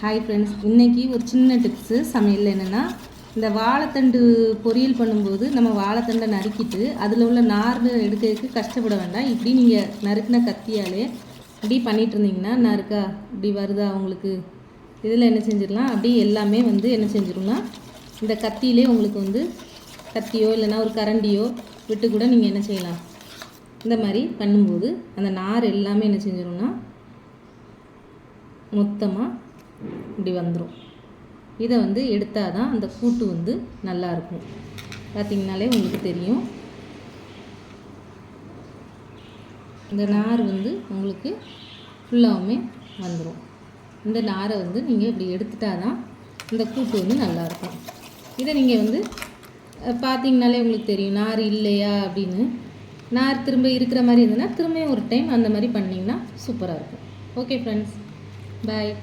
Hi friends, இன்றைக்கி ஒரு சின்ன டிப்ஸு சமையல் என்னென்னா, இந்த வாழைத்தண்டு பொரியல் பண்ணும்போது நம்ம வாழைத்தண்டை நறுக்கிட்டு அதில் உள்ள நார் எடுக்கிறதுக்கு கஷ்டப்பட வேண்டாம். இப்படி நீங்கள் நறுக்கின கத்தியாலே இப்படி பண்ணிகிட்டு இருந்தீங்கன்னா நறுக்கா இப்படி வருதா உங்களுக்கு. இதில் என்ன செஞ்சிடலாம், அப்படி எல்லாமே என்ன செஞ்சிடும்னா இந்த கத்தியிலே உங்களுக்கு கத்தியோ இல்லைன்னா ஒரு கரண்டியோ விட்டு கூட நீங்கள் என்ன செய்யலாம். இந்த மாதிரி பண்ணும்போது அந்த நார் எல்லாமே என்ன செஞ்சிடும்னா மொத்தமாக இப்படி வந்துடும். இதை எடுத்தால் தான் அந்த கூட்டு நல்லாயிருக்கும். பார்த்திங்கனாலே உங்களுக்கு தெரியும். இந்த நார் உங்களுக்கு ஃபுல்லாகவுமே வந்துடும். இந்த நாரை நீங்கள் இப்படி எடுத்துட்டால் தான் இந்த கூட்டு நல்லாயிருக்கும். இதை நீங்கள் பார்த்திங்கனாலே உங்களுக்கு தெரியும் நார் இல்லையா அப்படின்னு. நார் திரும்ப இருக்கிற மாதிரி இருந்ததுன்னா திரும்பியும் ஒரு டைம் அந்த மாதிரி பண்ணிங்கன்னா சூப்பராக இருக்கும். ஓகே ஃப்ரெண்ட்ஸ், பாய்.